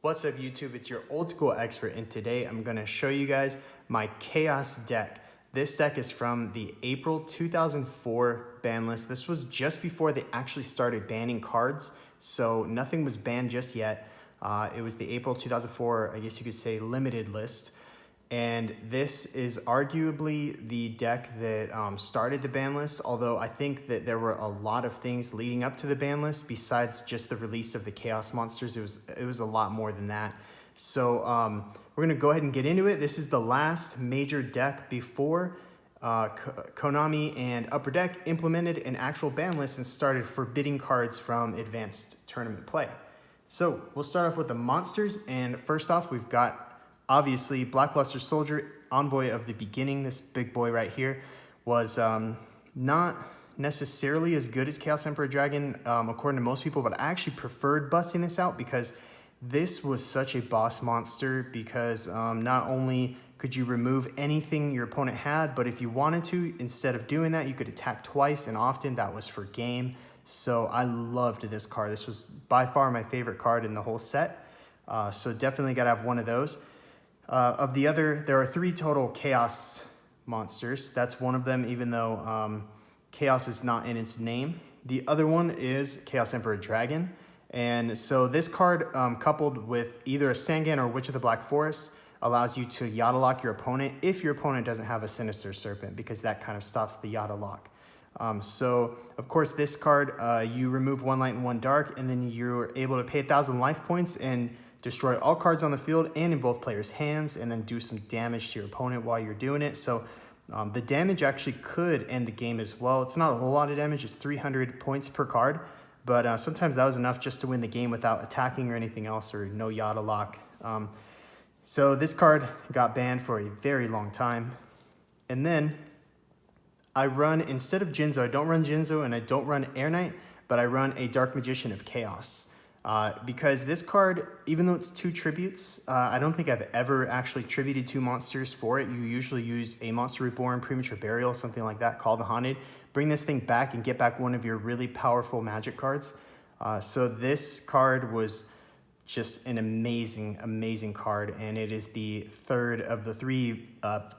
What's up YouTube, it's your old school expert, and today I'm going to show you guys my Chaos deck. This deck is from the April 2004 ban list. This was just before they actually started banning cards, so nothing was banned just yet. It was the April 2004, I guess you could say, limited list. And this is arguably the deck that started the ban list, although I think that there were a lot of things leading up to the ban list besides just the release of the Chaos monsters. It was a lot more than that. So we're gonna go ahead and get into it. This is the last major deck before Konami and Upper Deck implemented an actual ban list and started forbidding cards from advanced tournament play. So we'll start off with the monsters, and first off we've got obviously Blackluster Soldier, Envoy of the Beginning. This big boy right here was not necessarily as good as Chaos Emperor Dragon according to most people, but I actually preferred busting this out because this was such a boss monster, because not only could you remove anything your opponent had, but if you wanted to, instead of doing that, you could attack twice, and often that was for game. So I loved this card. This was by far my favorite card in the whole set. So definitely got to have one of those. There are 3 total Chaos monsters. That's one of them, even though Chaos is not in its name. The other one is Chaos Emperor Dragon. And so this card, coupled with either a Sangan or Witch of the Black Forest, allows you to Yata lock your opponent if your opponent doesn't have a Sinister Serpent, because that kind of stops the Yata lock. So, of course, this card, you remove 1 light and 1 dark, and then you're able to pay 1,000 life points and destroy all cards on the field and in both players' hands, and then do some damage to your opponent while you're doing it. So the damage actually could end the game as well. It's not a whole lot of damage. It's 300 points per card, but sometimes that was enough just to win the game without attacking or anything else, or no Yata lock. So this card got banned for a very long time. And then I run, instead of Jinzo, I don't run Jinzo and I don't run Air Knight, but I run a Dark Magician of Chaos. Because this card, even though it's 2 tributes, I don't think I've ever actually tributed 2 monsters for it. You usually use a Monster Reborn, Premature Burial, something like that, Call the Haunted. Bring this thing back and get back one of your really powerful magic cards. So this card was just an amazing, amazing card, and it is the 3rd of the 3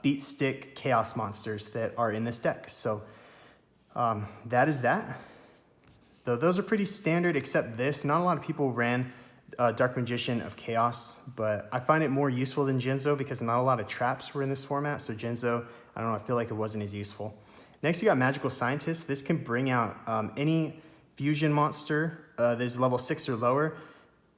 Beat Stick Chaos monsters that are in this deck. So that is that. So those are pretty standard, except this. Not a lot of people ran Dark Magician of Chaos, but I find it more useful than Jinzo because not a lot of traps were in this format. So Jinzo, I don't know, I feel like it wasn't as useful. Next, you got Magical Scientist. This can bring out any fusion monster that is level 6 or lower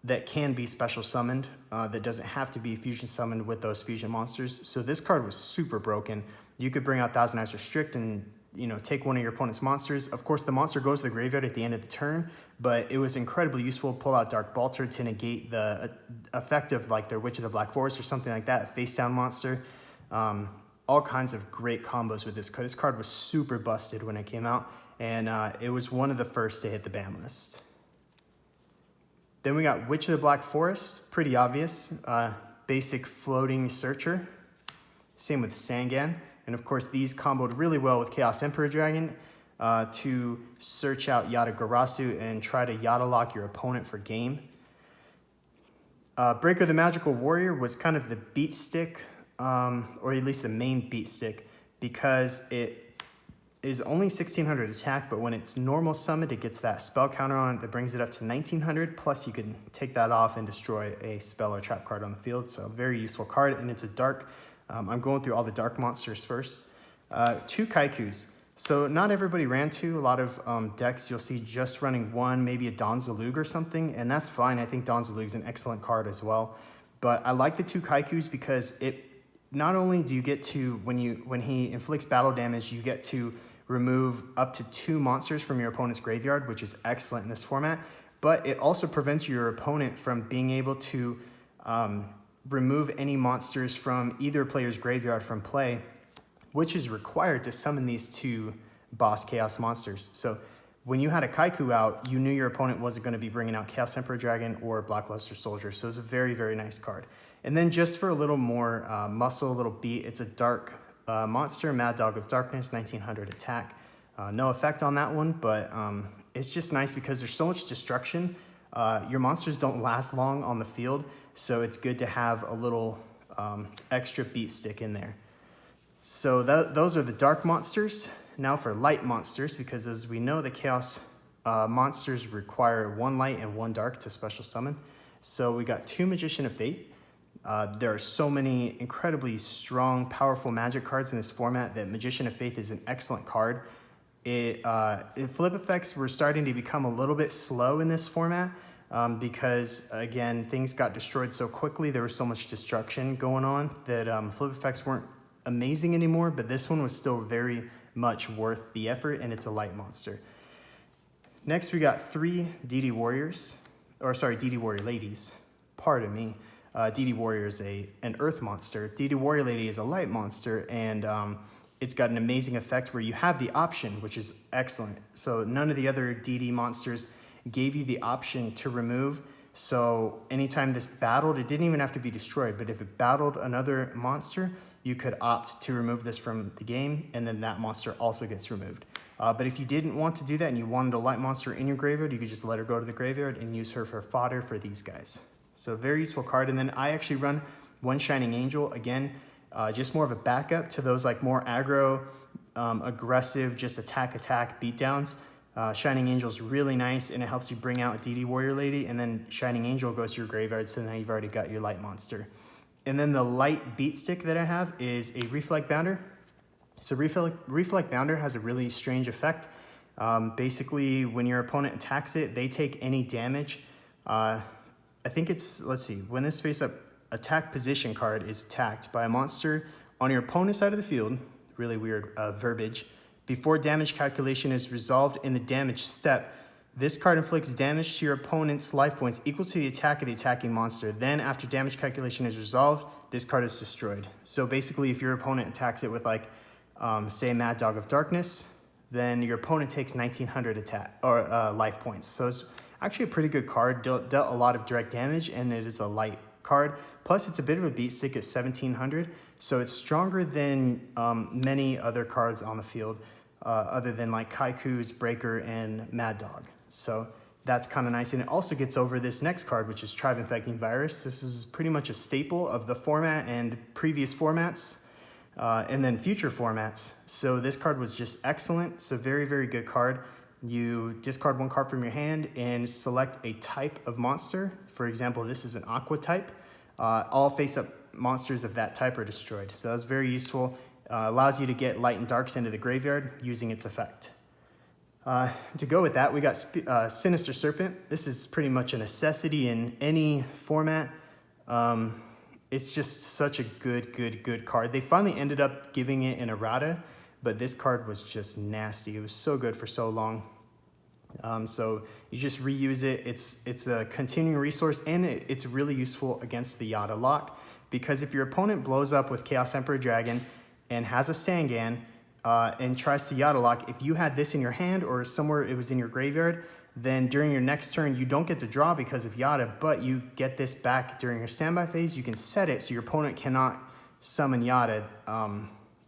that can be special summoned, that doesn't have to be fusion summoned with those fusion monsters. So this card was super broken. You could bring out Thousand Eyes Restrict and take one of your opponent's monsters. Of course, the monster goes to the graveyard at the end of the turn, but it was incredibly useful to pull out Dark Balter to negate the effect of like their Witch of the Black Forest or something like that, a face down monster. All kinds of great combos with this card. This card was super busted when it came out, and it was one of the first to hit the ban list. Then we got Witch of the Black Forest, pretty obvious. Basic floating searcher. Same with Sangan. And of course, these comboed really well with Chaos Emperor Dragon to search out Yata Garasu and try to Yata lock your opponent for game. Breaker the Magical Warrior was kind of the beat stick, or at least the main beat stick, because it is only 1600 attack, but when it's normal summoned, it gets that spell counter on it that brings it up to 1900, plus you can take that off and destroy a spell or trap card on the field. So very useful card, and it's a dark. I'm going through all the dark monsters first. 2 Kaikus. So not everybody ran 2. A lot of decks you'll see just running 1, maybe a Don Zalug or something, and that's fine. I think Don Zalug's an excellent card as well. But I like the 2 Kaikus because it not only do you get to, when he inflicts battle damage, you get to remove up to 2 monsters from your opponent's graveyard, which is excellent in this format, but it also prevents your opponent from being able to remove any monsters from either player's graveyard from play, which is required to summon these 2 boss Chaos monsters. So when you had a Kaiku out, you knew your opponent wasn't going to be bringing out Chaos Emperor Dragon or Blackluster Soldier. So it's a very, very nice card. And then just for a little more muscle, a little beat, it's a dark monster, Mad Dog of Darkness, 1900 attack. No effect on that one, but it's just nice because there's so much destruction Your monsters don't last long on the field, so it's good to have a little extra beat stick in there. So those are the dark monsters. Now for light monsters, because as we know, the Chaos monsters require 1 light and 1 dark to special summon. So we got 2 Magician of Faith. There are so many incredibly strong, powerful magic cards in this format that Magician of Faith is an excellent card. Flip effects were starting to become a little bit slow in this format because, again, things got destroyed so quickly. There was so much destruction going on that flip effects weren't amazing anymore, but this one was still very much worth the effort, and it's a light monster. Next, we got 3 DD Warriors, or sorry, DD Warrior Ladies. Pardon me. DD Warrior is an earth monster. DD Warrior Lady is a light monster, and it's got an amazing effect where you have the option, which is excellent. So none of the other DD monsters gave you the option to remove. So anytime this battled, it didn't even have to be destroyed, but if it battled another monster, you could opt to remove this from the game, and then that monster also gets removed. But if you didn't want to do that and you wanted a light monster in your graveyard, you could just let her go to the graveyard and use her for fodder for these guys. So very useful card. And then I actually run 1 Shining Angel, again, just more of a backup to those like more aggro, aggressive, just attack beatdowns. Shining Angel is really nice, and it helps you bring out DD Warrior Lady, and then Shining Angel goes to your graveyard, so now you've already got your light monster. And then the light beat stick that I have is a Reflect Bounder. So Reflect Bounder has a really strange effect. Basically, when your opponent attacks it, they take any damage. I think it's, let's see, when this face-up attack position card is attacked by a monster on your opponent's side of the field, really weird verbiage, before damage calculation is resolved in the damage step, this card inflicts damage to your opponent's life points equal to the attack of the attacking monster. Then, after damage calculation is resolved, this card is destroyed. So basically, if your opponent attacks it with, like, say, Mad Dog of Darkness, then your opponent takes 1900 attack or life points. So it's actually a pretty good card, dealt a lot of direct damage, and it is a light card. Plus, it's a bit of a beat stick at 1700, so it's stronger than many other cards on the field, other than like Kaiku's, Breaker, and Mad Dog. So that's kind of nice, and it also gets over this next card, which is Tribe Infecting Virus. This is pretty much a staple of the format and previous formats, and then future formats. So this card was just excellent. It's a very, very good card. You discard 1 card from your hand and select a type of monster. For example, this is an Aqua type. All face-up monsters of that type are destroyed. So that's very useful. Allows you to get light and darks into the graveyard using its effect. To go with that, we got Sinister Serpent. This is pretty much a necessity in any format. It's just such a good card. They finally ended up giving it an errata, but this card was just nasty. It was so good for so long. So you just reuse it. It's a continuing resource, and it's really useful against the Yata lock, because if your opponent blows up with Chaos Emperor Dragon and has a Sangan and tries to Yata lock, if you had this in your hand or somewhere it was in your graveyard, then during your next turn, you don't get to draw because of Yata, but you get this back during your standby phase. You can set it so your opponent cannot summon Yata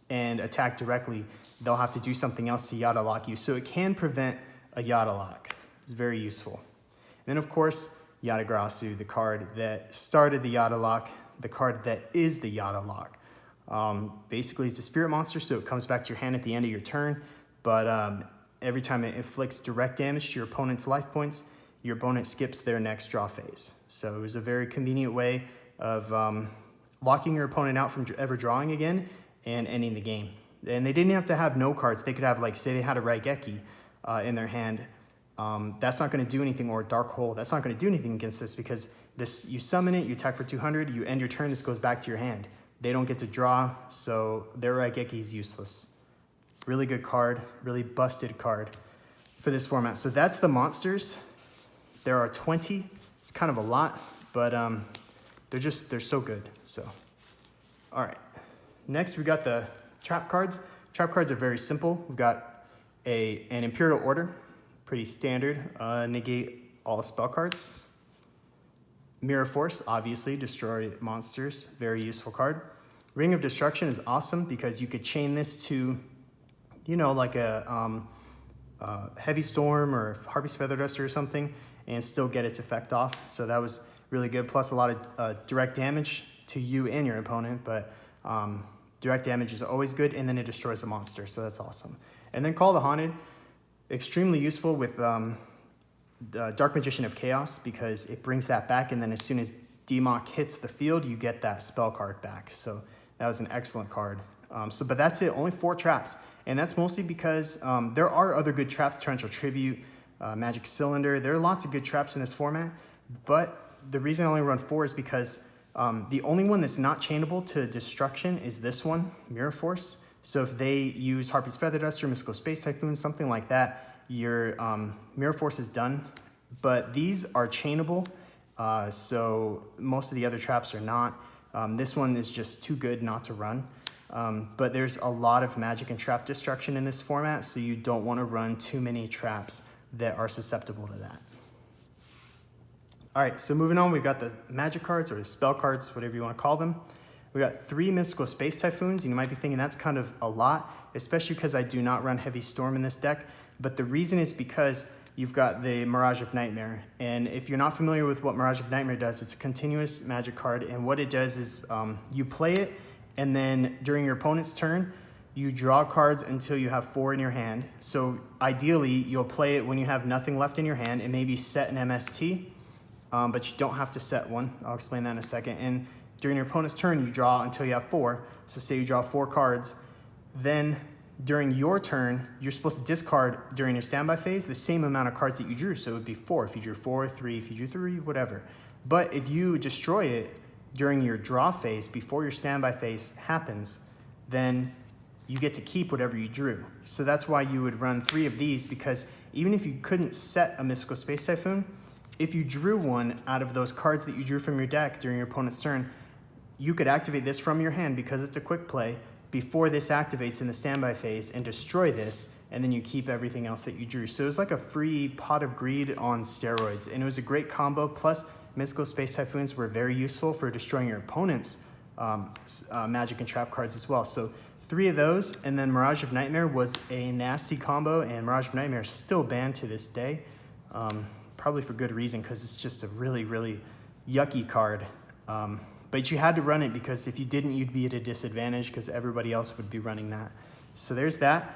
and attack directly. They'll have to do something else to Yata lock you. So it can prevent a Yata lock. It's very useful. And then, of course, Yata-Grasu, the card that started the Yata lock, the card that is the Yata lock. Basically, it's a spirit monster, so it comes back to your hand at the end of your turn, but every time it inflicts direct damage to your opponent's life points, your opponent skips their next draw phase. So it was a very convenient way of locking your opponent out from ever drawing again and ending the game. And they didn't have to have no cards. They could have, like, say they had a Raigeki in their hand. That's not going to do anything, or a Dark Hole. That's not going to do anything against this, because this, you summon it, you attack for 200, you end your turn, this goes back to your hand. They don't get to draw, so their Raigeki is useless. Really good card, really busted card for this format. So that's the monsters. There are 20. It's kind of a lot, but they're so good. So, all right. Next, we got the trap cards. Trap cards are very simple. We've got an Imperial Order, pretty standard. Negate all spell cards. Mirror Force, obviously, destroy monsters. Very useful card. Ring of Destruction is awesome because you could chain this to, you know, like a Heavy Storm or Harpy's Feather Duster or something, and still get its effect off. So that was really good. Plus a lot of direct damage to you and your opponent, but direct damage is always good, and then it destroys the monster, so that's awesome. And then Call the Haunted, extremely useful with Dark Magician of Chaos, because it brings that back, and then as soon as Demok hits the field, you get that spell card back. So that was an excellent card. But that's it, only 4 traps. And that's mostly because there are other good traps, Torrential Tribute, Magic Cylinder. There are lots of good traps in this format, but the reason I only run 4 is because the only one that's not chainable to destruction is this one, Mirror Force. So if they use Harpy's Feather Duster, Mystical Space Typhoon, something like that, your Mirror Force is done. But these are chainable, so most of the other traps are not. This one is just too good not to run. But there's a lot of magic and trap destruction in this format, so you don't want to run too many traps that are susceptible to that. All right, so moving on, we've got the magic cards, or the spell cards, whatever you want to call them. We got 3 Mystical Space Typhoons, and you might be thinking that's kind of a lot, especially because I do not run Heavy Storm in this deck. But the reason is because you've got the Mirage of Nightmare. And if you're not familiar with what Mirage of Nightmare does, it's a continuous magic card. And what it does is you play it, and then during your opponent's turn, you draw cards until you have 4 in your hand. So ideally, you'll play it when you have nothing left in your hand and maybe set an MST, but you don't have to set one. I'll explain that in a second. And during your opponent's turn, you draw until you have 4. So say you draw 4 cards, then during your turn, you're supposed to discard during your standby phase the same amount of cards that you drew. So it would be 4 if you drew 4, 3 if you drew 3, whatever. But if you destroy it during your draw phase, before your standby phase happens, then you get to keep whatever you drew. So that's why you would run 3 of these, because even if you couldn't set a Mystical Space Typhoon, if you drew one out of those cards that you drew from your deck during your opponent's turn, you could activate this from your hand because it's a quick play before this activates in the standby phase and destroy this, and then you keep everything else that you drew. So it was like a free Pot of Greed on steroids, and it was a great combo. Plus, Mystical Space Typhoons were very useful for destroying your opponent's magic and trap cards as well. So 3 of those, and then Mirage of Nightmare was a nasty combo, and Mirage of Nightmare is still banned to this day, probably for good reason, because it's just a really, really yucky card. But you had to run it, because if you didn't, you'd be at a disadvantage because everybody else would be running that. So there's that.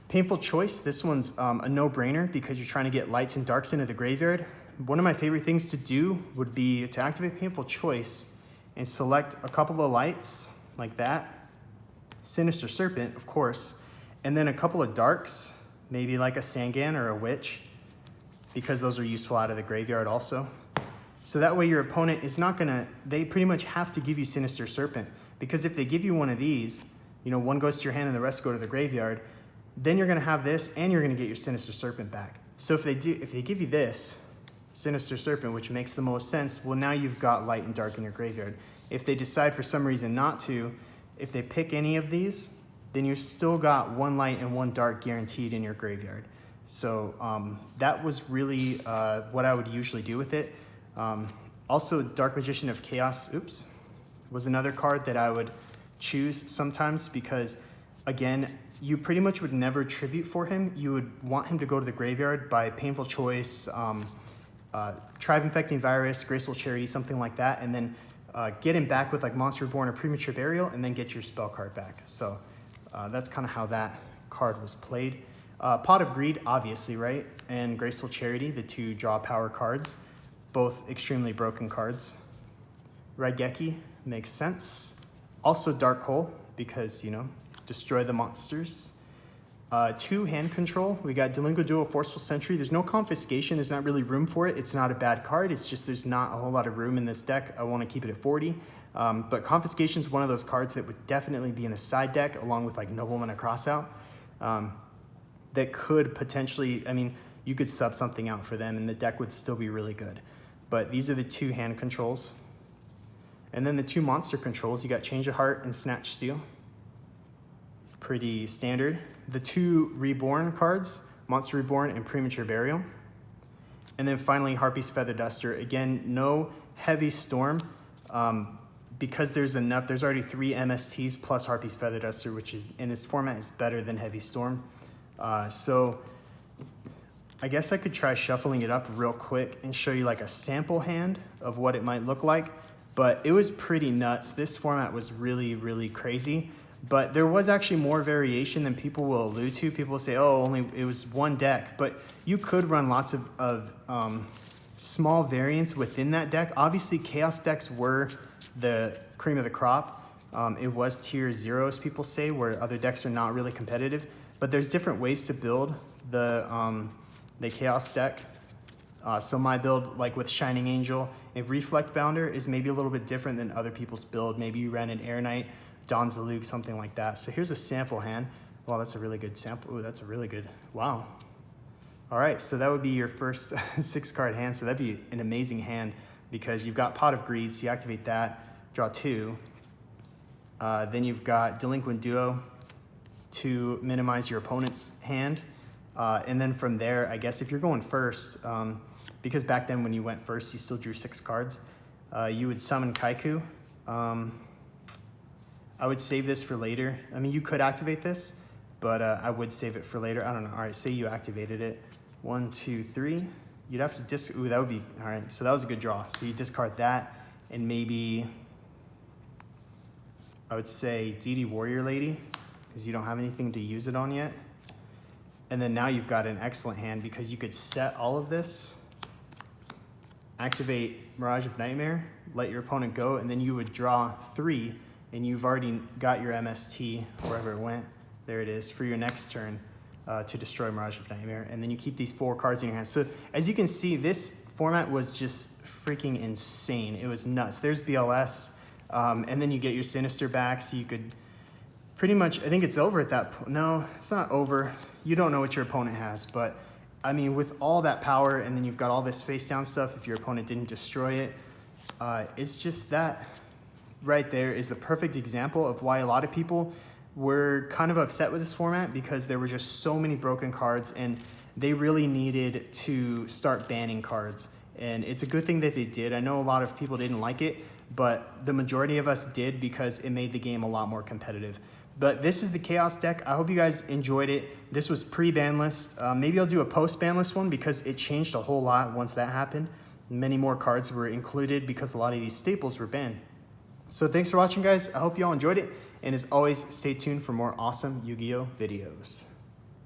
Painful Choice, this one's a no-brainer because you're trying to get lights and darks into the graveyard. One of my favorite things to do would be to activate Painful Choice and select a couple of lights like that, Sinister Serpent, of course, and then a couple of darks, maybe like a Sangan or a Witch, because those are useful out of the graveyard also. So that way your opponent is not gonna, they pretty much have to give you Sinister Serpent, because if they give you one of these, you know, one goes to your hand and the rest go to the graveyard, then you're gonna have this and you're gonna get your Sinister Serpent back. So if they give you this, Sinister Serpent, which makes the most sense, well, now you've got light and dark in your graveyard. If they decide for some reason not to, if they pick any of these, then you've still got 1 light and 1 dark guaranteed in your graveyard. So that was really what I would usually do with it. Also, Dark Magician of Chaos, was another card that I would choose sometimes because, again, you pretty much would never tribute for him. You would want him to go to the graveyard by Painful Choice, Tribe Infecting Virus, Graceful Charity, something like that, and then get him back with like Monster Reborn or Premature Burial, and then get your spell card back. So that's kind of how that card was played. Pot of Greed, obviously, right? And Graceful Charity, the 2 draw power cards. Both extremely broken cards. Raigeki makes sense. Also Dark Hole, because, you know, destroy the monsters. 2 hand control. We got Delinquent Duo, Forceful Sentry. There's no confiscation. There's not really room for it. It's not a bad card. It's just there's not a whole lot of room in this deck. I want to keep it at 40. But confiscation is one of those cards that would definitely be in a side deck along with like Nobleman of Crossout. That could potentially, I mean, you could sub something out for them and the deck would still be really good. But these are the 2 hand controls. And then the 2 monster controls, you got Change of Heart and Snatch Steel. Pretty standard. The 2 Reborn cards, Monster Reborn and Premature Burial. And then finally, Harpy's Feather Duster. Again, no Heavy Storm, because there's already 3 MSTs plus Harpy's Feather Duster, which is in this format is better than Heavy Storm. So I guess I could try shuffling it up real quick and show you like a sample hand of what it might look like, but it was pretty nuts. This format was really, really crazy, but there was actually more variation than people will allude to. People will say, oh, only it was one deck, but you could run lots of small variants within that deck. Obviously, Chaos decks were the cream of the crop. It was tier 0, as people say, where other decks are not really competitive, but there's different ways to build the Chaos deck. So my build, like with Shining Angel and Reflect Bounder, is maybe a little bit different than other people's build. Maybe you ran an Air Knight, Don Zalug, something like that. So here's a sample hand. Wow, that's a really good sample. Ooh, that's a really good, wow. All right, so that would be your first 6-card hand. So that'd be an amazing hand because you've got Pot of Greed, so you activate that, draw 2. Then you've got Delinquent Duo to minimize your opponent's hand. And then from there, I guess if you're going first, because back then when you went first, you still drew 6 cards, you would summon Kaiku. I would save this for later. I mean, you could activate this, but I would save it for later. I don't know. All right, say you activated it. 1, 2, 3. You'd have to ooh, that would be, all right. So that was a good draw. So you discard that and maybe, I would say DD Warrior Lady, because you don't have anything to use it on yet. And then now you've got an excellent hand because you could set all of this, activate Mirage of Nightmare, let your opponent go, and then you would draw 3, and you've already got your MST, wherever it went, there it is, for your next turn to destroy Mirage of Nightmare. And then you keep these 4 cards in your hand. So as you can see, this format was just freaking insane. It was nuts. There's BLS, and then you get your Sinister back, so you could pretty much, I think it's over at that point. No, it's not over. You don't know what your opponent has, but I mean, with all that power, and then you've got all this face down stuff, if your opponent didn't destroy it, it's just that right there is the perfect example of why a lot of people were kind of upset with this format, because there were just so many broken cards and they really needed to start banning cards. And it's a good thing that they did. I know a lot of people didn't like it, but the majority of us did because it made the game a lot more competitive. But this is the Chaos deck. I hope you guys enjoyed it. This was pre-ban list. Maybe I'll do a post-ban list one because it changed a whole lot once that happened. Many more cards were included because a lot of these staples were banned. So thanks for watching, guys. I hope you all enjoyed it. And as always, stay tuned for more awesome Yu-Gi-Oh videos.